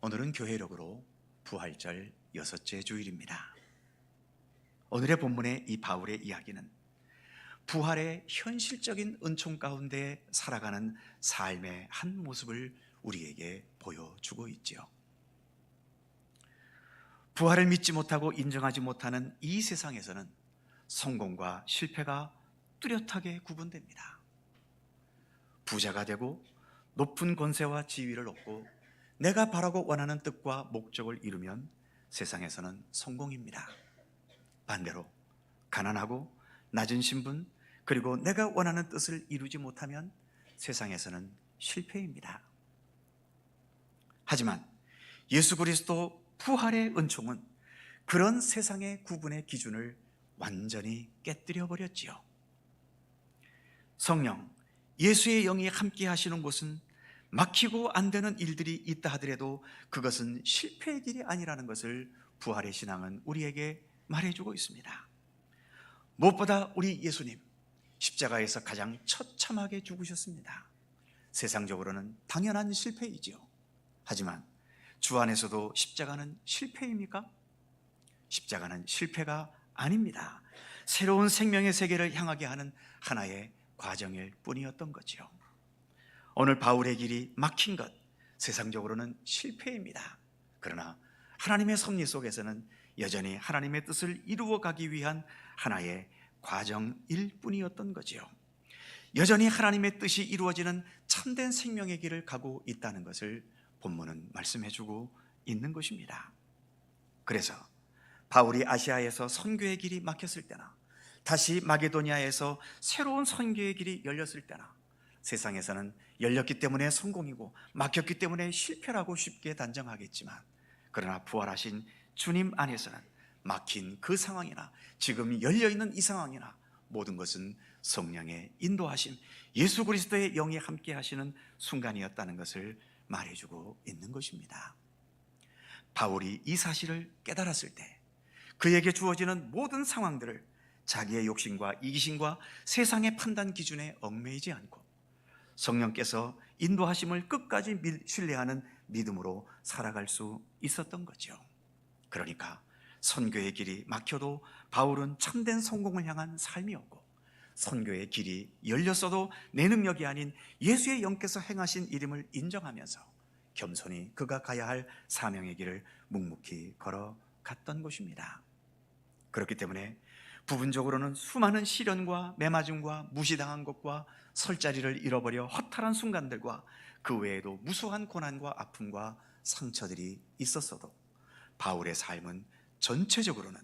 오늘은 교회력으로 부활절 6째 주일입니다. 오늘의 본문의 이 바울의 이야기는 부활의 현실적인 은총 가운데 살아가는 삶의 한 모습을 우리에게 보여주고 있지요. 부활을 믿지 못하고 인정하지 못하는 이 세상에서는 성공과 실패가 뚜렷하게 구분됩니다. 부자가 되고 높은 권세와 지위를 얻고 내가 바라고 원하는 뜻과 목적을 이루면 세상에서는 성공입니다. 반대로 가난하고 낮은 신분 그리고 내가 원하는 뜻을 이루지 못하면 세상에서는 실패입니다. 하지만 예수 그리스도 부활의 은총은 그런 세상의 구분의 기준을 완전히 깨뜨려 버렸지요. 성령, 예수의 영이 함께 하시는 곳은 막히고 안 되는 일들이 있다 하더라도 그것은 실패의 길이 아니라는 것을 부활의 신앙은 우리에게 말해주고 있습니다. 무엇보다 우리 예수님, 십자가에서 가장 처참하게 죽으셨습니다. 세상적으로는 당연한 실패이지요. 하지만 주 안에서도 십자가는 실패입니까? 십자가는 실패가 아닙니다. 새로운 생명의 세계를 향하게 하는 하나의 과정일 뿐이었던 거지요. 오늘 바울의 길이 막힌 것, 세상적으로는 실패입니다. 그러나 하나님의 섭리 속에서는 여전히 하나님의 뜻을 이루어가기 위한 하나의 과정일 뿐이었던 거지요. 여전히 하나님의 뜻이 이루어지는 참된 생명의 길을 가고 있다는 것을 본문은 말씀해주고 있는 것입니다. 그래서 바울이 아시아에서 선교의 길이 막혔을 때나 다시 마게도니아에서 새로운 선교의 길이 열렸을 때나 세상에서는 열렸기 때문에 성공이고 막혔기 때문에 실패라고 쉽게 단정하겠지만, 그러나 부활하신 주님 안에서는 막힌 그 상황이나 지금 열려있는 이 상황이나 모든 것은 성령의 인도하심, 예수 그리스도의 영이 함께 하시는 순간이었다는 것을 말해주고 있는 것입니다. 바울이 이 사실을 깨달았을 때 그에게 주어지는 모든 상황들을 자기의 욕심과 이기심과 세상의 판단 기준에 얽매이지 않고 성령께서 인도하심을 끝까지 신뢰하는 믿음으로 살아갈 수 있었던 거죠. 그러니까 선교의 길이 막혀도 바울은 참된 성공을 향한 삶이었고, 선교의 길이 열렸어도 내 능력이 아닌 예수의 영께서 행하신 일임을 인정하면서 겸손히 그가 가야 할 사명의 길을 묵묵히 걸어갔던 것입니다. 그렇기 때문에 부분적으로는 수많은 시련과 매맞음과 무시당한 것과 설 자리를 잃어버려 허탈한 순간들과 그 외에도 무수한 고난과 아픔과 상처들이 있었어도 바울의 삶은 전체적으로는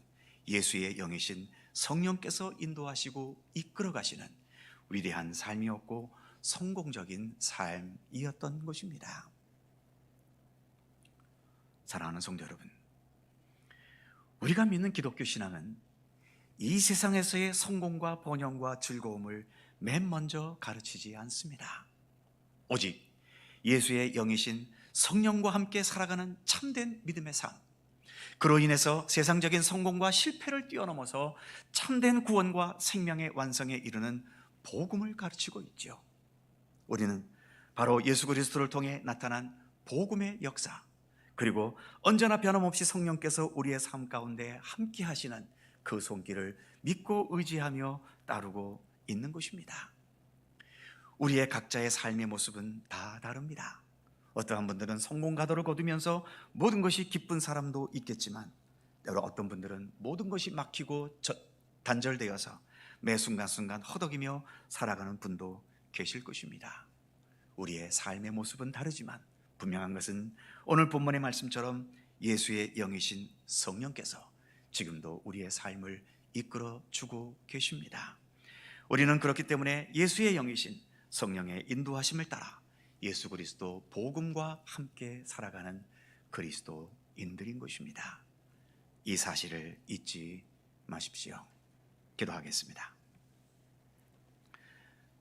예수의 영이신 성령께서 인도하시고 이끌어 가시는 위대한 삶이었고 성공적인 삶이었던 것입니다. 사랑하는 성도 여러분, 우리가 믿는 기독교 신앙은 이 세상에서의 성공과 번영과 즐거움을 맨 먼저 가르치지 않습니다. 오직 예수의 영이신 성령과 함께 살아가는 참된 믿음의 삶, 그로 인해서 세상적인 성공과 실패를 뛰어넘어서 참된 구원과 생명의 완성에 이르는 복음을 가르치고 있죠. 우리는 바로 예수 그리스도를 통해 나타난 복음의 역사, 그리고 언제나 변함없이 성령께서 우리의 삶 가운데 함께 하시는 그 손길을 믿고 의지하며 따르고 있는 것입니다. 우리의 각자의 삶의 모습은 다 다릅니다. 어떠한 분들은 성공 가도를 거두면서 모든 것이 기쁜 사람도 있겠지만, 때로 어떤 분들은 모든 것이 막히고 단절되어서 매 순간순간 허덕이며 살아가는 분도 계실 것입니다. 우리의 삶의 모습은 다르지만 분명한 것은 오늘 본문의 말씀처럼 예수의 영이신 성령께서 지금도 우리의 삶을 이끌어 주고 계십니다. 우리는 그렇기 때문에 예수의 영이신 성령의 인도하심을 따라 예수 그리스도 복음과 함께 살아가는 그리스도인들인 것입니다. 이 사실을 잊지 마십시오. 기도하겠습니다.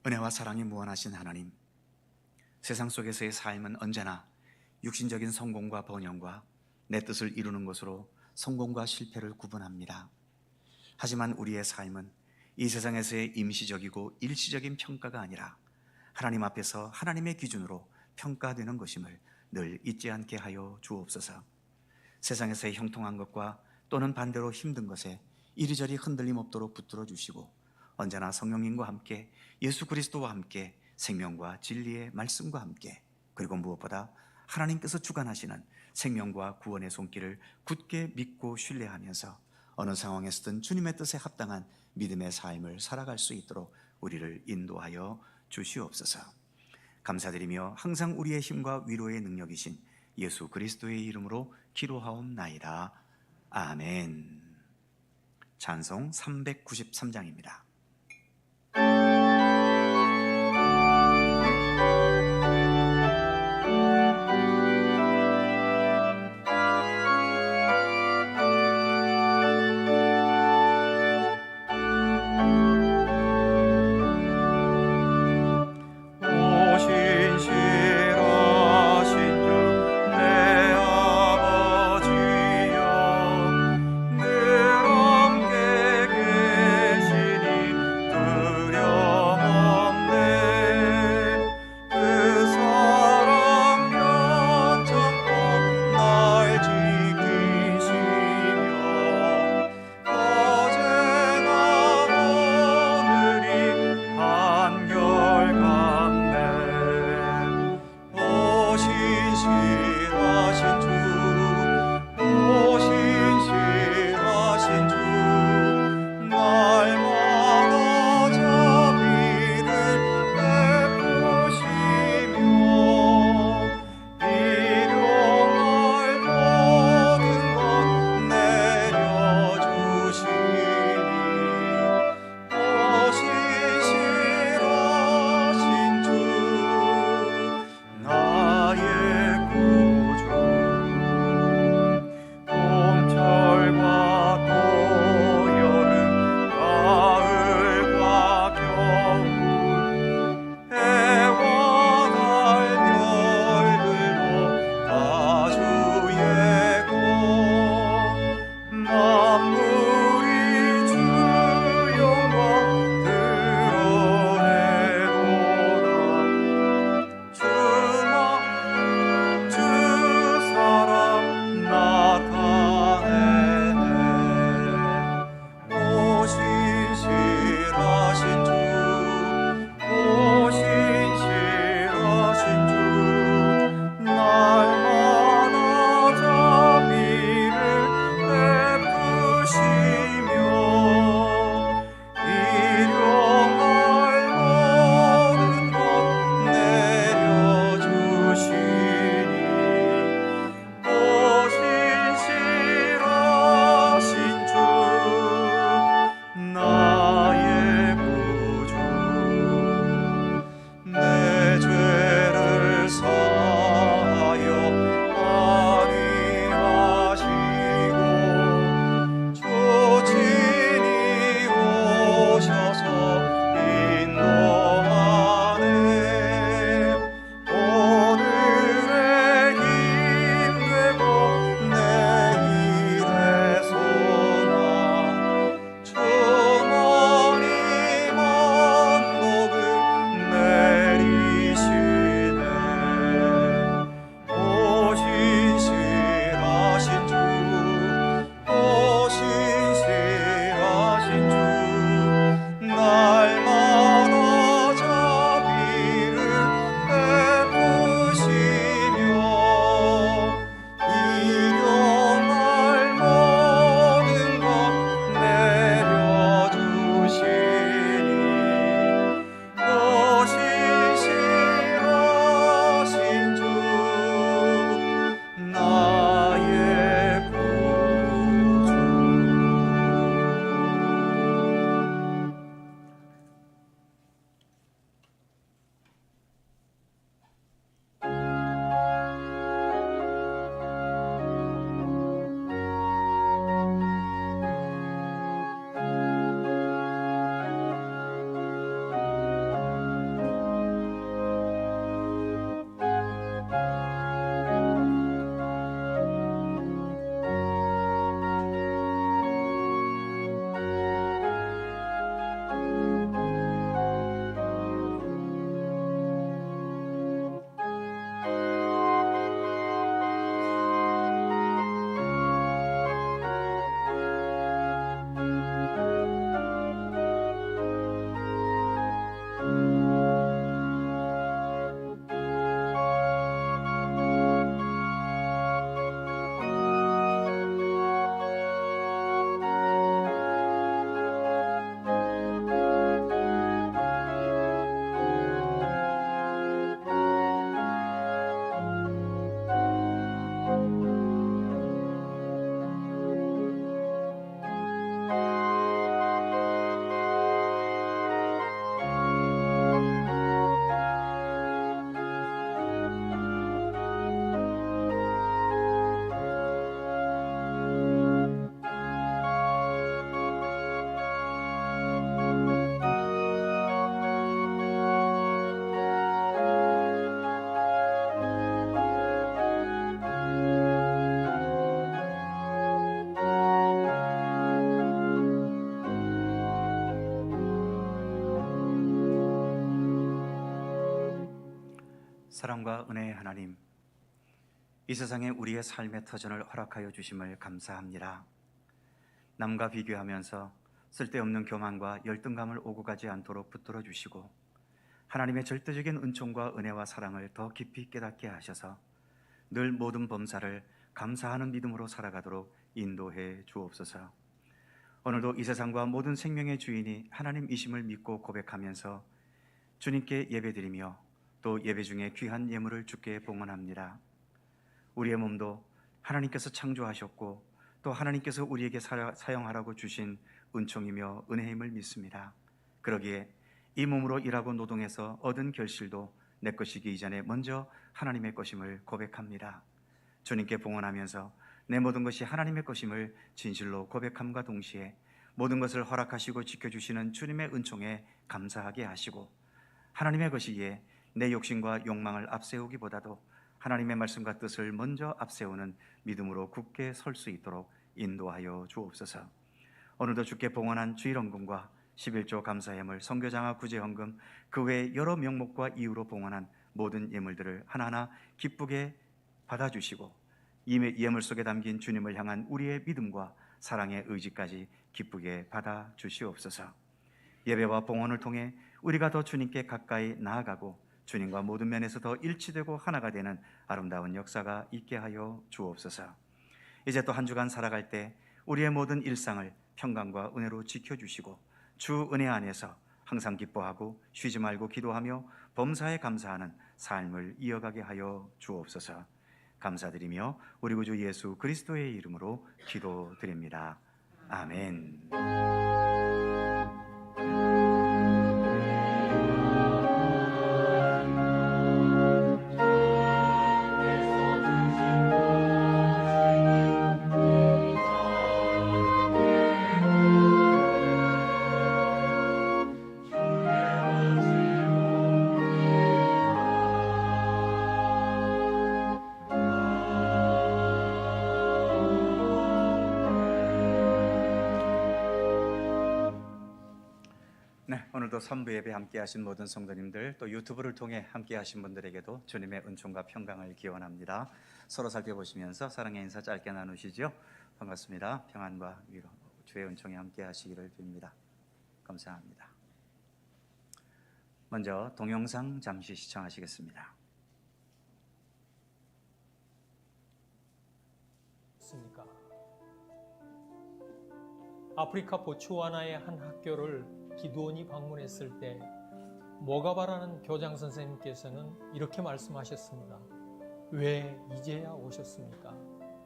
은혜와 사랑이 무한하신 하나님, 세상 속에서의 삶은 언제나 육신적인 성공과 번영과 내 뜻을 이루는 것으로 성공과 실패를 구분합니다. 하지만 우리의 삶은 이 세상에서의 임시적이고 일시적인 평가가 아니라 하나님 앞에서 하나님의 기준으로 평가되는 것임을 늘 잊지 않게 하여 주옵소서. 세상에서의 형통한 것과 또는 반대로 힘든 것에 이리저리 흔들림 없도록 붙들어 주시고, 언제나 성령님과 함께 예수 그리스도와 함께 생명과 진리의 말씀과 함께, 그리고 무엇보다 하나님께서 주관하시는 생명과 구원의 손길을 굳게 믿고 신뢰하면서 어느 상황에서든 주님의 뜻에 합당한 믿음의 삶을 살아갈 수 있도록 우리를 인도하여 주시옵소서. 감사드리며 항상 우리의 힘과 위로의 능력이신 예수 그리스도의 이름으로 기도하옵나이다. 아멘. 찬송 393장입니다. 사랑과 은혜의 하나님, 이 세상에 우리의 삶의 터전을 허락하여 주심을 감사합니다. 남과 비교하면서 쓸데없는 교만과 열등감을 오고 가지 않도록 붙들어 주시고, 하나님의 절대적인 은총과 은혜와 사랑을 더 깊이 깨닫게 하셔서 늘 모든 범사를 감사하는 믿음으로 살아가도록 인도해 주옵소서. 오늘도 이 세상과 모든 생명의 주인이 하나님이심을 믿고 고백하면서 주님께 예배드리며 또 예배 중에 귀한 예물을 주께 봉헌합니다. 우리의 몸도 하나님께서 창조하셨고 또 하나님께서 우리에게 사용하라고 주신 은총이며 은혜임을 믿습니다. 그러기에 이 몸으로 일하고 노동해서 얻은 결실도 내 것이기 이전에 먼저 하나님의 것임을 고백합니다. 주님께 봉헌하면서 내 모든 것이 하나님의 것임을 진실로 고백함과 동시에 모든 것을 허락하시고 지켜주시는 주님의 은총에 감사하게 하시고, 하나님의 것이기에 내 욕심과 욕망을 앞세우기보다도 하나님의 말씀과 뜻을 먼저 앞세우는 믿음으로 굳게 설 수 있도록 인도하여 주옵소서. 오늘도 주께 봉헌한 주일헌금과 11조 감사예물, 선교장학 구제헌금, 그 외 여러 명목과 이유로 봉헌한 모든 예물들을 하나하나 기쁘게 받아주시고, 이 예물 속에 담긴 주님을 향한 우리의 믿음과 사랑의 의지까지 기쁘게 받아주시옵소서. 예배와 봉헌을 통해 우리가 더 주님께 가까이 나아가고 주님과 모든 면에서 더 일치되고 하나가 되는 아름다운 역사가 있게 하여 주옵소서. 이제 또 한 주간 살아갈 때 우리의 모든 일상을 평강과 은혜로 지켜주시고 주 은혜 안에서 항상 기뻐하고 쉬지 말고 기도하며 범사에 감사하는 삶을 이어가게 하여 주옵소서. 감사드리며 우리 구주 예수 그리스도의 이름으로 기도드립니다. 아멘. 오늘도 선부 예배 함께 하신 모든 성도님들, 또 유튜브를 통해 함께 하신 분들에게도 주님의 은총과 평강을 기원합니다. 서로 살펴보시면서 사랑의 인사 짧게 나누시죠. 반갑습니다. 평안과 위로 주의 은총이 함께 하시기를 빕니다. 감사합니다. 먼저 동영상 잠시 시청하시겠습니다. 아프리카 보츠와나의 한 학교를 기드온이 방문했을 때 모가바라는 교장 선생님께서는 이렇게 말씀하셨습니다. 왜 이제야 오셨습니까?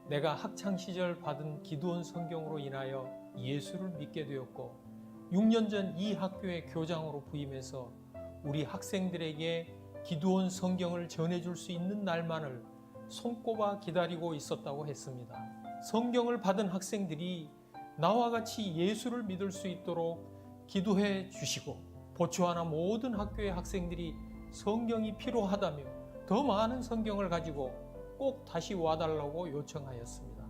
내가 학창시절 받은 기드온 성경으로 인하여 예수를 믿게 되었고 6년 전 이 학교의 교장으로 부임해서 우리 학생들에게 기드온 성경을 전해줄 수 있는 날만을 손꼽아 기다리고 있었다고 했습니다. 성경을 받은 학생들이 나와 같이 예수를 믿을 수 있도록 기도해 주시고, 보츠와나 모든 학교의 학생들이 성경이 필요하다며 더 많은 성경을 가지고 꼭 다시 와달라고 요청하였습니다.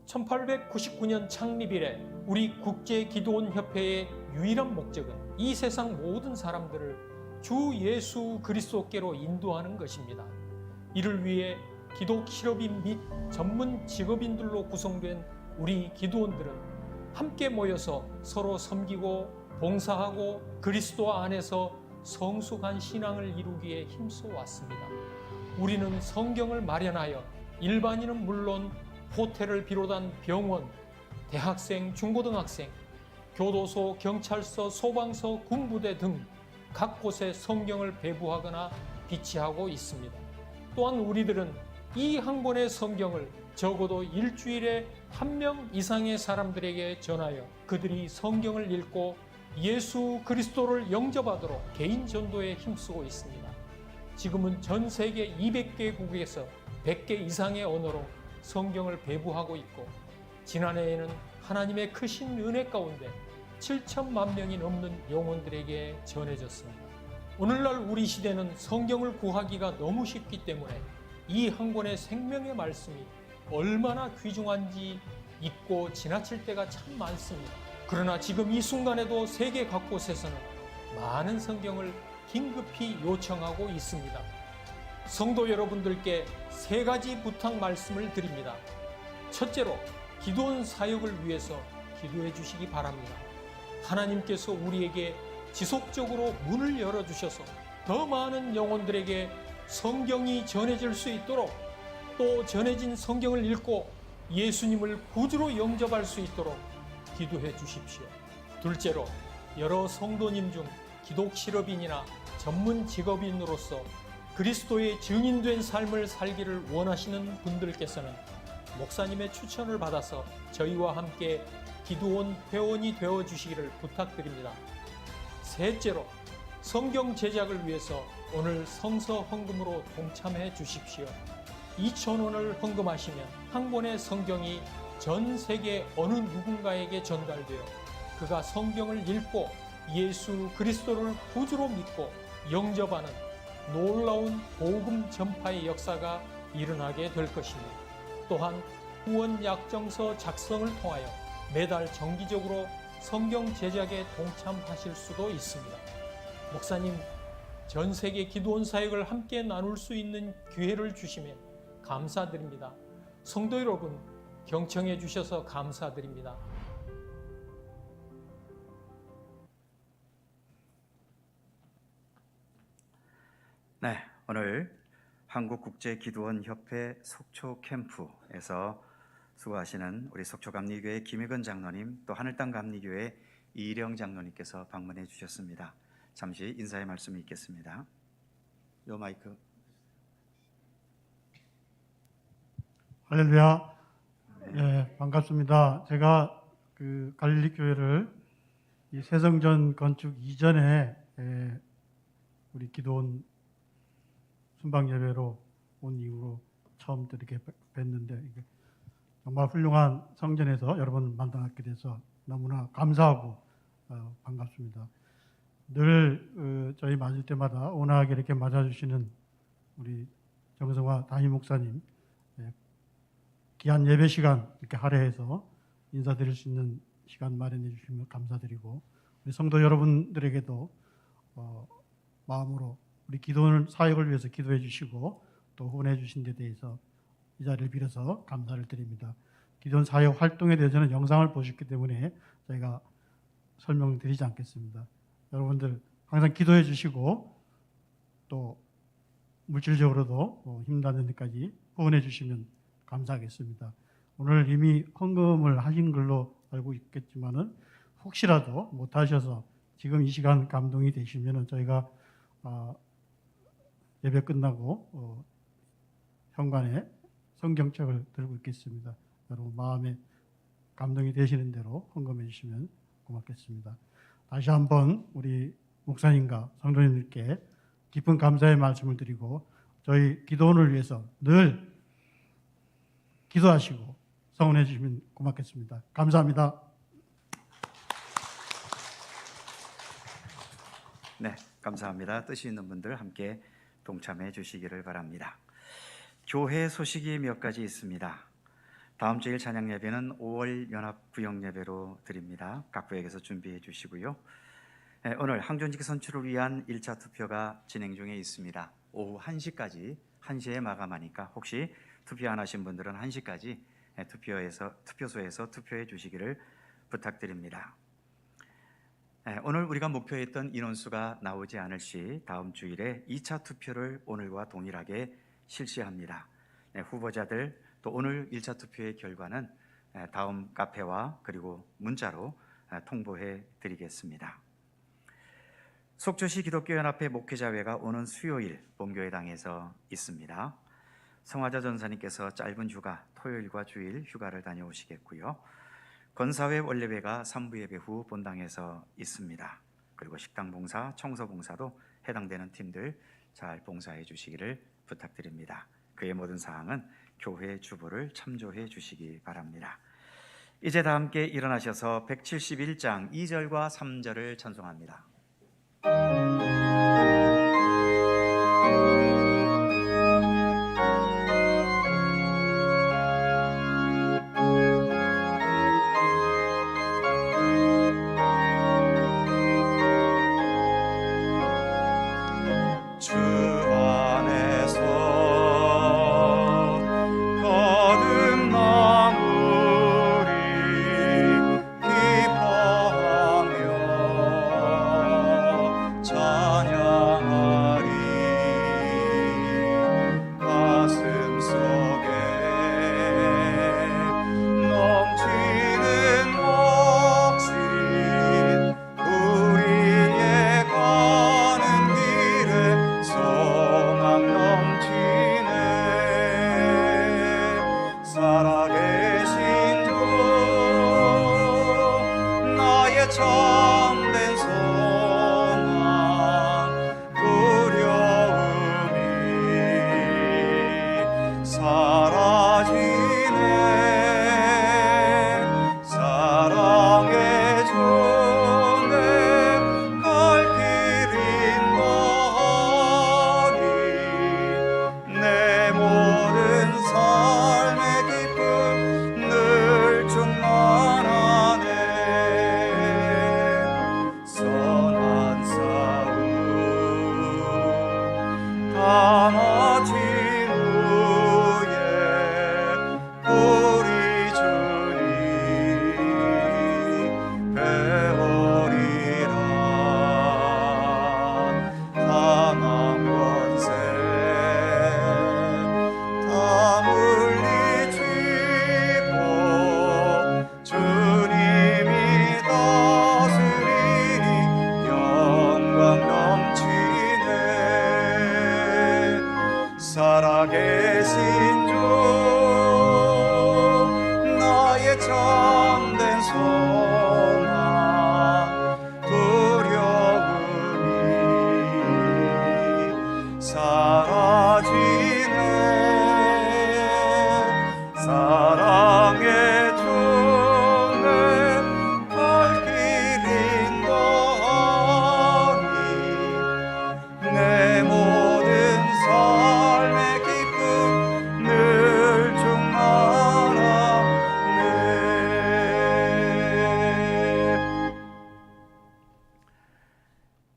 1899년 창립 이래 우리 국제기도원협회의 유일한 목적은 이 세상 모든 사람들을 주 예수 그리스도께로 인도하는 것입니다. 이를 위해 기독 실업인 및 전문 직업인들로 구성된 우리 기도원들은 함께 모여서 서로 섬기고 봉사하고 그리스도 안에서 성숙한 신앙을 이루기에 힘써 왔습니다. 우리는 성경을 마련하여 일반인은 물론 호텔을 비롯한 병원, 대학생, 중고등학생, 교도소, 경찰서, 소방서, 군부대 등 각 곳에 성경을 배부하거나 비치하고 있습니다. 또한 우리들은 이 한 권의 성경을 적어도 일주일에 1명 이상의 사람들에게 전하여 그들이 성경을 읽고 예수 그리스도를 영접하도록 개인 전도에 힘쓰고 있습니다. 지금은 전 세계 200개국에서 100개 이상의 언어로 성경을 배부하고 있고, 지난해에는 하나님의 크신 은혜 가운데 7천만 명이 넘는 영혼들에게 전해졌습니다. 오늘날 우리 시대는 성경을 구하기가 너무 쉽기 때문에 이 한 권의 생명의 말씀이 얼마나 귀중한지 잊고 지나칠 때가 참 많습니다. 그러나 지금 이 순간에도 세계 각곳에서는 많은 성경을 긴급히 요청하고 있습니다. 성도 여러분들께 세 가지 부탁 말씀을 드립니다. 첫째로 기도원 사역을 위해서 기도해 주시기 바랍니다. 하나님께서 우리에게 지속적으로 문을 열어주셔서 더 많은 영혼들에게 성경이 전해질 수 있도록, 또 전해진 성경을 읽고 예수님을 구주로 영접할 수 있도록 기도해 주십시오. 둘째로 여러 성도님 중 기독 실업인이나 전문 직업인으로서 그리스도의 증인된 삶을 살기를 원하시는 분들께서는 목사님의 추천을 받아서 저희와 함께 기도원 회원이 되어 주시기를 부탁드립니다. 셋째로 성경 제작을 위해서 오늘 성서 헌금으로 동참해 주십시오. 2,000원을 헌금하시면 한 권의 성경이 전 세계 어느 누군가에게 전달되어 그가 성경을 읽고 예수 그리스도를 구주로 믿고 영접하는 놀라운 복음 전파의 역사가 일어나게 될 것입니다. 또한 후원 약정서 작성을 통하여 매달 정기적으로 성경 제작에 동참하실 수도 있습니다. 목사님, 전 세계 기도원 사역을 함께 나눌 수 있는 기회를 주시며 감사드립니다. 성도 여러분, 경청해 주셔서 감사드립니다. 네, 오늘 한국국제기도원협회 속초 캠프에서 수고하시는 우리 속초감리교회 김혜건 장로님, 또 하늘땅 감리교회 이일영 장로님께서 방문해 주셨습니다. 잠시 인사의 말씀이 있겠습니다. 요 마이크. 할렐루야. 예, 반갑습니다. 제가 그 갈릴리 교회를 이 새성전 건축 이전에 우리 기도원 순방 예배로 온 이후로 처음 또 이렇게 뵀는데 이게 정말 훌륭한 성전에서 여러분을 만나게 돼서 너무나 감사하고 반갑습니다. 늘 저희 맞을 때마다 온화하게 이렇게 맞아주시는 우리 정성화 담임 목사님, 귀한 예배 시간 이렇게 할애해서 인사드릴 수 있는 시간 마련해 주시면 감사드리고, 우리 성도 여러분들에게도 마음으로 우리 기도원 사역을 위해서 기도해 주시고 또 후원해 주신 데 대해서 이 자리를 빌어서 감사를 드립니다. 기도원 사역 활동에 대해서는 영상을 보셨기 때문에 저희가 설명을 드리지 않겠습니다. 여러분들 항상 기도해 주시고 또 물질적으로도 힘나는 데까지 후원해 주시면 감사하겠습니다. 오늘 이미 헌금을 하신 걸로 알고 있겠지만은 혹시라도 못 하셔서 지금 이 시간 감동이 되시면은 저희가 예배 끝나고 현관에 성경책을 들고 있겠습니다. 여러분 마음에 감동이 되시는 대로 헌금해 주시면 고맙겠습니다. 다시 한번 우리 목사님과 성도님들께 깊은 감사의 말씀을 드리고 저희 기도원을 위해서 늘 기도하시고 성원해 주시면 고맙겠습니다. 감사합니다. 네, 감사합니다. 뜻이 있는 분들 함께 동참해 주시기를 바랍니다. 교회 소식이 몇 가지 있습니다. 다음 주일 찬양 예배는 5월 연합 구역 예배로 드립니다. 각 구역에서 준비해 주시고요. 오늘 항존직 선출을 위한 1차 투표가 진행 중에 있습니다. 오후 1시까지, 1시에 마감하니까 혹시 투표 안 하신 분들은 1시까지 투표소에서 투표해 주시기를 부탁드립니다. 오늘 우리가 목표했던 인원수가 나오지 않을 시 다음 주일에 2차 투표를 오늘과 동일하게 실시합니다. 후보자들 또 오늘 1차 투표의 결과는 다음 카페와 그리고 문자로 통보해 드리겠습니다. 속초시 기독교연합회 목회자회가 오는 수요일 본교회당에서 있습니다. 성화자 전사님께서 짧은 휴가, 토요일과 주일 휴가를 다녀오시겠고요. 건사회 원례회가 3부 예배 후 본당에서 있습니다. 그리고 식당 봉사, 청소 봉사도 해당되는 팀들 잘 봉사해 주시기를 부탁드립니다. 그의 모든 사항은 교회 주보를 참조해 주시기 바랍니다. 이제 다 함께 일어나셔서 171장 2절과 3절을 찬송합니다. 주 안에서 감아진 후에 우리 주님 배우리라. 강한 권세 다 물리치고 주님이 다스리니 영광 넘치네. 살아계신 주 나의 참된 소망 두려움이 사라지네. 사랑의 주는 발길 인도하니 내 모든 삶의 기쁨 늘 충만하네.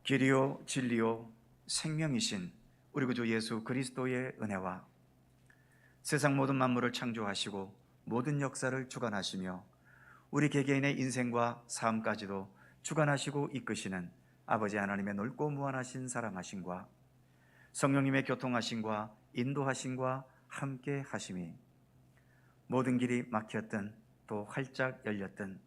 길이요 진리요 생명이신 우리 구주 예수 그리스도의 은혜와 세상 모든 만물을 창조하시고 모든 역사를 주관하시며 우리 개개인의 인생과 삶까지도 주관하시고 이끄시는 아버지 하나님의 넓고 무한하신 사랑하심과 성령님의 교통하심과 인도하심과 함께 하심이 모든 길이 막혔든 또 활짝 열렸든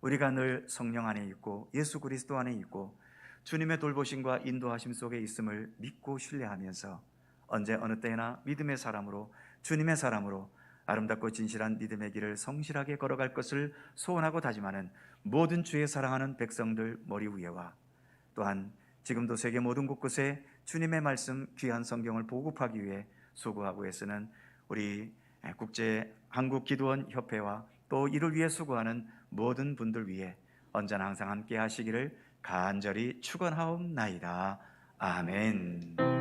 우리가 늘 성령 안에 있고 예수 그리스도 안에 있고 주님의 돌보심과 인도하심 속에 있음을 믿고 신뢰하면서 언제 어느 때나 믿음의 사람으로 주님의 사람으로 아름답고 진실한 믿음의 길을 성실하게 걸어갈 것을 소원하고 다짐하는 모든 주의 사랑하는 백성들 머리 위에와 또한 지금도 세계 모든 곳곳에 주님의 말씀 귀한 성경을 보급하기 위해 수고하고 애쓰는 우리 국제 한국 기도원 협회와 또 이를 위해 수고하는 모든 분들 위해 언제나 항상 함께 하시기를 간절히 축원하옵나이다. 아멘.